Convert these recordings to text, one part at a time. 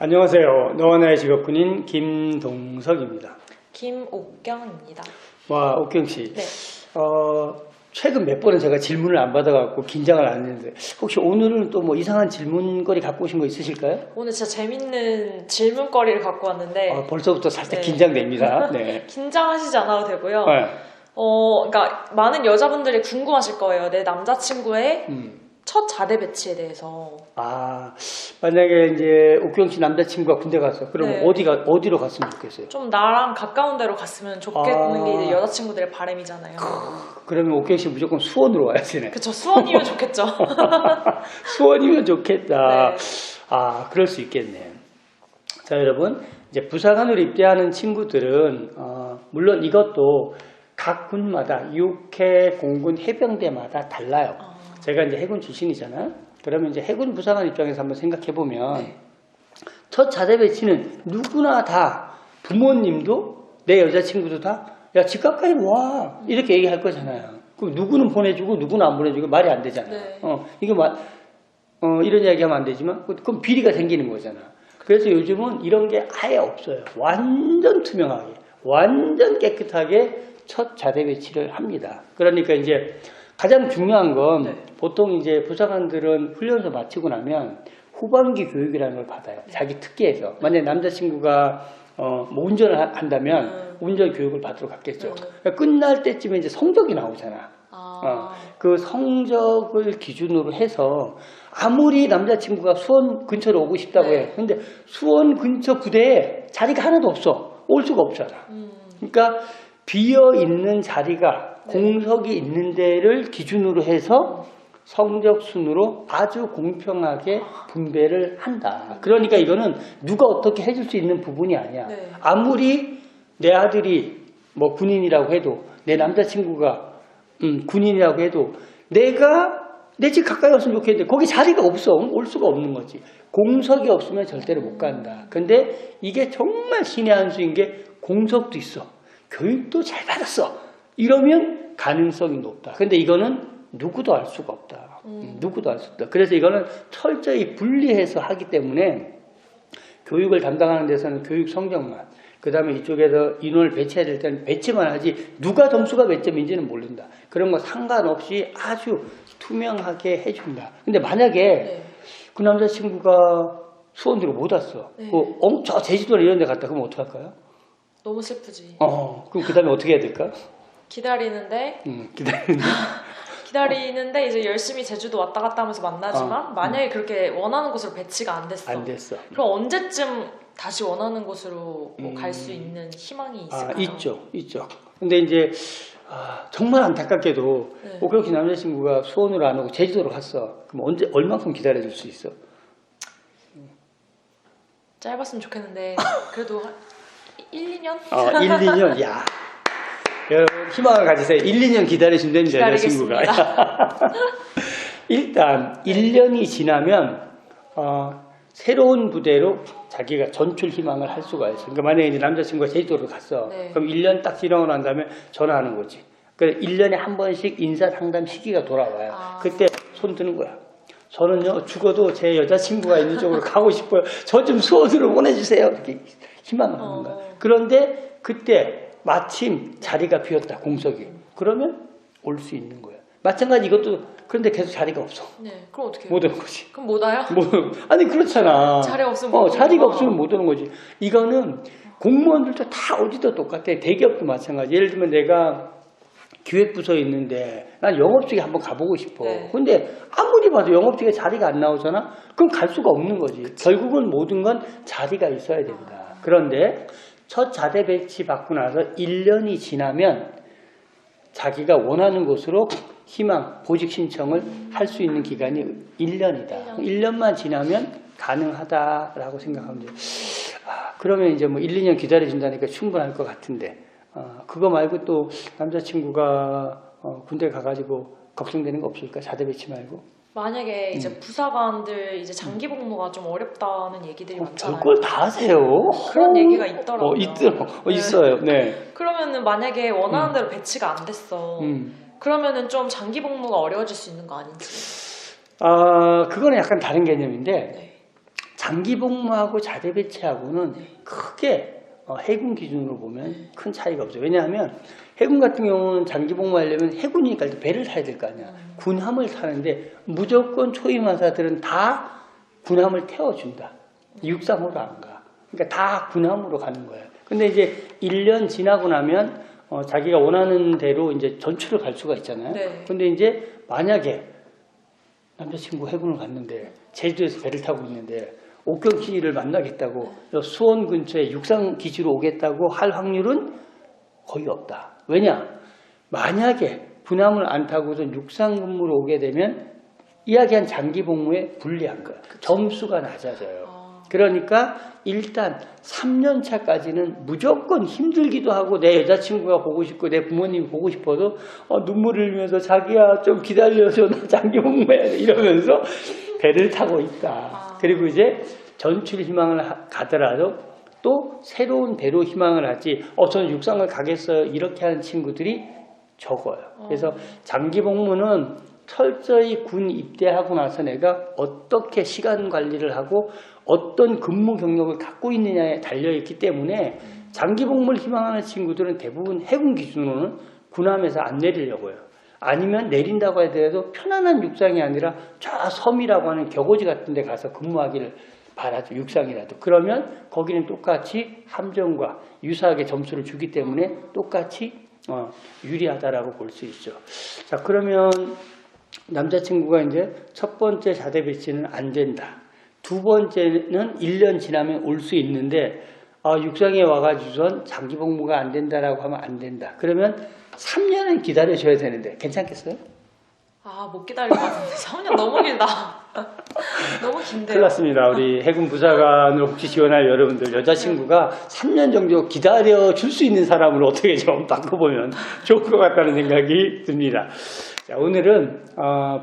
안녕하세요. 너와 나의 직업군인 김동석입니다. 김옥경입니다. 와, 옥경 씨. 네. 최근 몇 번은 제가 질문을 안 받아갖고 긴장을 안 했는데 혹시 오늘은 또 뭐 이상한 질문거리 갖고 오신 거 있으실까요? 오늘 진짜 재밌는 질문거리를 갖고 왔는데 벌써부터 살짝 네. 긴장됩니다. 네. 긴장하시지 않아도 되고요. 네. 그러니까 많은 여자분들이 궁금하실 거예요. 내 남자친구의 첫 자대 배치에 대해서. 만약에 이제 옥경 씨 남자친구가 군대 갔어. 그러면 네. 어디로 갔으면 좋겠어요? 좀 나랑 가까운 데로 갔으면 좋겠는 게 이제 여자친구들의 바람이잖아요. 그러면 옥경 씨 무조건 수원으로 와야 되네. 그쵸, 수원이면 좋겠죠. 수원이면 좋겠다. 네. 그럴 수 있겠네. 자, 여러분, 이제 부사관으로 입대하는 친구들은 물론 이것도 각 군마다 육해, 공군, 해병대마다 달라요. 제가 이제 해군 출신이잖아요. 그러면 이제 해군 부사관 입장에서 한번 생각해 보면 네. 첫 자대 배치는 누구나 다 부모님도 내 여자친구도 다 야, 집 가까이 와 이렇게 얘기할 거잖아요. 그럼 누구는 보내주고 누구는 안 보내주고 말이 안 되잖아요. 네. 이게 이런 이야기하면 안 되지만 그럼 비리가 생기는 거잖아. 그래서 요즘은 이런 게 아예 없어요. 완전 투명하게, 완전 깨끗하게 첫 자대 배치를 합니다. 그러니까 이제 가장 중요한 건 네. 보통 이제 부사관들은 훈련소 마치고 나면 후반기 교육이라는 걸 받아요. 자기 특기에서. 만약에 남자친구가 뭐 운전을 한다면 운전 교육을 받으러 갔겠죠. 그러니까 끝날 때쯤에 이제 성적이 나오잖아. 그 성적을 기준으로 해서 아무리 남자친구가 수원 근처로 오고 싶다고 해. 근데 수원 근처 부대에 자리가 하나도 없어. 올 수가 없잖아. 그러니까 비어 있는 자리가 공석이 있는 데를 기준으로 해서 성적 순으로 아주 공평하게 분배를 한다. 그러니까 이거는 누가 어떻게 해줄 수 있는 부분이 아니야. 네. 아무리 내 아들이 뭐 군인이라고 해도 내 남자친구가 군인이라고 해도 내가 내 집 가까이 왔으면 좋겠는데 거기 자리가 없어. 올 수가 없는 거지. 공석이 없으면 절대로 못 간다. 근데 이게 정말 신의 한 수인 게 공석도 있어. 교육도 잘 받았어. 이러면 가능성이 높다. 근데 이거는 누구도 알 수가 없다. 누구도 알 수 없다. 그래서 이거는 철저히 분리해서 하기 때문에 교육을 담당하는 데서는 교육 성적만, 그 다음에 이쪽에서 인원을 배치해야 될 때는 배치만 하지 누가 점수가 몇 점인지는 모른다. 그런 거 상관없이 아주 투명하게 해준다. 근데 만약에 그 남자친구가 수원으로 못 왔어. 저 제주도나 이런 데 갔다 그러면 어떡할까요? 너무 슬프지. 그럼 그 다음에 어떻게 해야 될까? 기다리는데 이제 열심히 제주도 왔다 갔다 하면서 만나지만 만약에 그렇게 원하는 곳으로 배치가 안 됐어. 그럼 언제쯤 다시 원하는 곳으로 갈 수 있는 희망이 있을까요? 있죠. 근데 이제 정말 안타깝게도 그렇게 남자친구가 수원으로 안 오고 제주도로 갔어. 그럼 얼마큼 기다려줄 수 있어? 짧았으면 좋겠는데 그래도 한 1, 2년? 1, 2년? 야. 여러분 희망을 가지세요. 1, 2년 기다리시면 됩니다. 여자친구가. 일단 1년이 지나면 새로운 부대로 자기가 전출 희망을 할 수가 있어요. 그러니까 만약에 이제 남자친구가 제주도로 갔어. 그럼 1년 딱 지나고 난 다음에 전화하는 거지. 그래서 1년에 한 번씩 인사상담 시기가 돌아와요. 그때 손 드는 거야. 저는요 죽어도 제 여자친구가 있는 쪽으로 가고 싶어요. 저 좀 수원으로 보내주세요. 이렇게 희망을 하는 거야. 그런데 그때 마침 자리가 비었다. 공석이. 그러면 올 수 있는 거야. 마찬가지 이것도 그런데 계속 자리가 없어. 그럼 어떻게 해요? 못 오는 거지. 그럼 못 와요? 아니 그렇잖아. 자리가 없으면 자리가 없으면 못 오는 거지. 이거는 공무원들도 다 어디도 똑같아. 대기업도 마찬가지. 예를 들면 내가 기획부서에 있는데 난 영업직에 한번 가보고 싶어. 근데 아무리 봐도 영업직에 자리가 안 나오잖아. 그럼 갈 수가 없는 거지. 결국은 모든 건 자리가 있어야 된다. 그런데 첫 자대 배치 받고 나서 1년이 지나면 자기가 원하는 곳으로 희망, 보직 신청을 할 수 있는 기간이 1년이다. 1년만 지나면 가능하다라고 생각하면 돼요. 그러면 이제 뭐 1, 2년 기다려준다니까 충분할 것 같은데 그거 말고 또 남자친구가 군대 가가지고 걱정되는 거 없을까? 자대 배치 말고. 만약에 이제 부사관들 이제 장기 복무가 좀 어렵다는 얘기들이 많잖아요. 별걸 다 하세요. 그런 얘기가 있더라고요. 있어요. 네. 그러면은 만약에 원하는 대로 배치가 안 됐어. 그러면은 좀 장기 복무가 어려워질 수 있는 거 아닌지. 그거는 약간 다른 개념인데 장기 복무하고 자대 배치하고는 크게 해군 기준으로 보면 큰 차이가 없죠. 왜냐하면 해군 같은 경우는 장기 복무하려면 해군이니까 일단 배를 타야 될 거 아니야. 군함을 타는데 무조건 초임하사들은 다 군함을 태워준다. 육상으로 안 가. 그러니까 다 군함으로 가는 거예요. 근데 이제 1년 지나고 나면 자기가 원하는 대로 이제 전출을 갈 수가 있잖아요. 네. 근데 이제 만약에 남자친구 해군을 갔는데 제주도에서 배를 타고 있는데 옥경씨를 만나겠다고 수원 근처에 육상 기지로 오겠다고 할 확률은 거의 없다. 왜냐? 만약에 군함을 안 타고서 육상 근무로 오게 되면 이야기한 장기 복무에 불리한 거야. 점수가 낮아져요. 그러니까 일단 3년 차까지는 무조건 힘들기도 하고 내 여자친구가 보고 싶고 내 부모님이 보고 싶어도 눈물을 흘리면서 자기야 좀 기다려줘 나 장기 복무해야 돼 이러면서 배를 타고 있다. 그리고 이제 전출 희망을 가더라도 또 새로운 배로 희망을 하지 저는 육상을 가겠어요 이렇게 하는 친구들이 적어요. 그래서 장기 복무는 철저히 군 입대하고 나서 내가 어떻게 시간 관리를 하고 어떤 근무 경력을 갖고 있느냐에 달려있기 때문에 장기 복무를 희망하는 친구들은 대부분 해군 기준으로는 군함에서 안 내리려고 해요. 아니면 내린다고 하더라도 편안한 육상이 아니라 저 섬이라고 하는 격오지 같은 데 가서 근무하기를 바라죠. 육상이라도. 그러면 거기는 똑같이 함정과 유사하게 점수를 주기 때문에 똑같이 유리하다라고 볼 수 있죠. 자, 그러면 남자친구가 이제 첫 번째 자대 배치는 안 된다. 두 번째는 1년 지나면 올 수 있는데 육상에 와가지고선 장기 복무가 안 된다라고 하면 안 된다. 그러면 3년은 기다려줘야 되는데 괜찮겠어요? 못 기다릴 것 같은데 3년 너무 길다. 너무 긴데요. 큰일 났습니다. 우리 해군 부사관을 혹시 지원할 여러분들 여자친구가 3년 정도 기다려줄 수 있는 사람으로 어떻게 좀 바꿔보면 좋을 것 같다는 생각이 듭니다. 자, 오늘은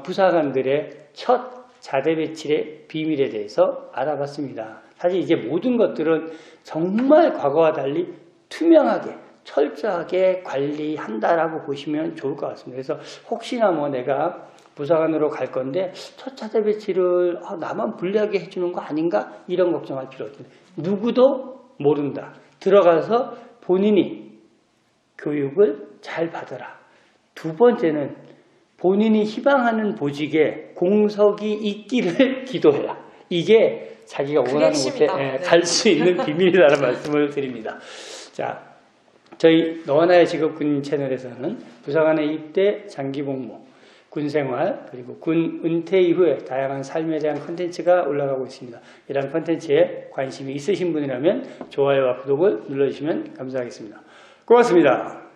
부사관들의 첫 자대 배치의 비밀에 대해서 알아봤습니다. 사실 이제 모든 것들은 정말 과거와 달리 투명하게 철저하게 관리한다라고 보시면 좋을 것 같습니다. 그래서 혹시나 내가 부사관으로 갈 건데 첫 자대 배치를 나만 불리하게 해주는 거 아닌가 이런 걱정할 필요 없습니다. 누구도 모른다. 들어가서 본인이 교육을 잘 받아라. 두 번째는 본인이 희망하는 보직에 공석이 있기를 기도해라. 이게 자기가 원하는 곳에 갈 수 있는 비밀이라는 말씀을 드립니다. 자, 저희 너와 나의 직업군 채널에서는 부사관의 입대, 장기 복무, 군생활, 그리고 군 은퇴 이후에 다양한 삶에 대한 콘텐츠가 올라가고 있습니다. 이런 콘텐츠에 관심이 있으신 분이라면 좋아요와 구독을 눌러주시면 감사하겠습니다. 고맙습니다.